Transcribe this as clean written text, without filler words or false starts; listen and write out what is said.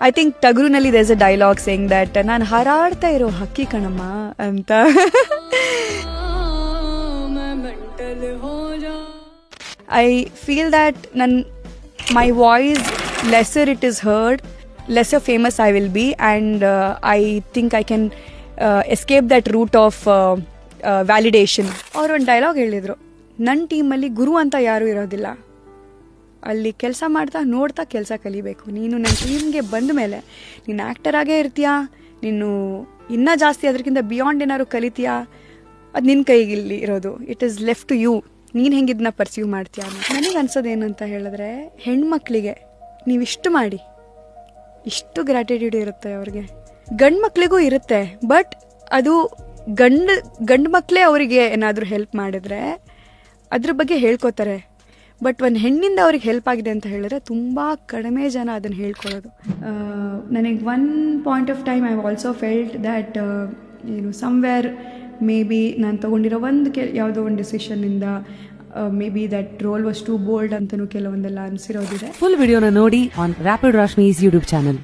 I think ಟಗರುನಲ್ಲಿ there's a dialogue saying that ನಾನು ಹಾರಾಡ್ತಾ ಇರೋ ಹಕ್ಕಿ ಕಣಮ್ಮ ಅಂತ. I feel that my voice, lesser it is heard, lesser famous I will be, and I think I can escape that route of validation. ಅವ್ರು ಒಂದು dialogue ಹೇಳಿದರು, ನನ್ನ ಟೀಮಲ್ಲಿ ಗುರು ಅಂತ ಯಾರೂ ಇರೋದಿಲ್ಲ, ಅಲ್ಲಿ ಕೆಲಸ ಮಾಡ್ತಾ ನೋಡ್ತಾ ಕೆಲಸ ಕಲಿಬೇಕು. ನೀನು ನನ್ನ ಟೀಮ್ಗೆ ಬಂದ ಮೇಲೆ ನೀನು ಆ್ಯಕ್ಟರಾಗೇ ಇರ್ತೀಯಾ, ನೀನು ಇನ್ನೂ ಜಾಸ್ತಿ ಅದಕ್ಕಿಂತ ಬಿಯಾಂಡ್ ಏನಾದ್ರು ಕಲಿತೀಯಾ, ಅದು ನಿನ್ನ ಕೈಗಿಲ್ಲಿ ಇರೋದು. It is left to you, ನೀನು ಹೆಂಗೆ ಇದನ್ನ ಪರ್ಸೀವ್ ಮಾಡ್ತೀಯ. ನನಗೆ ಅನ್ಸೋದೇನಂತ ಹೇಳಿದ್ರೆ, ಹೆಣ್ಮಕ್ಳಿಗೆ ನೀವಿಷ್ಟು ಮಾಡಿ ಇಷ್ಟು ಗ್ರ್ಯಾಟಿಟ್ಯೂಡ್ ಇರುತ್ತೆ ಅವ್ರಿಗೆ. ಗಂಡು ಮಕ್ಳಿಗೂ ಇರುತ್ತೆ, ಬಟ್ ಅದು ಗಂಡು ಮಕ್ಕಳೇ ಅವರಿಗೆ ಏನಾದರೂ ಹೆಲ್ಪ್ ಮಾಡಿದ್ರೆ ಅದ್ರ ಬಗ್ಗೆ ಹೇಳ್ಕೊತಾರೆ. ಬಟ್ ಒಂದು ಹೆಣ್ಣಿಂದ ಅವ್ರಿಗೆ ಹೆಲ್ಪ್ ಆಗಿದೆ ಅಂತ ಹೇಳಿದ್ರೆ ತುಂಬ ಕಡಿಮೆ ಜನ ಅದನ್ನು ಹೇಳ್ಕೊಳ್ಳೋದು. ನನಗೆ one point of time I also felt that somewhere maybe ನಾನು ತೊಗೊಂಡಿರೋ ಯಾವುದೋ ಒಂದು ಡಿಸಿಷನ್ನಿಂದ maybe that role was too bold ಅಂತಲೂ ಕೆಲವೊಂದೆಲ್ಲ ಅನಿಸಿರೋದಿದೆ. ಫುಲ್ ವಿಡಿಯೋನ ನೋಡಿ on rapid Rashmi's YouTube channel.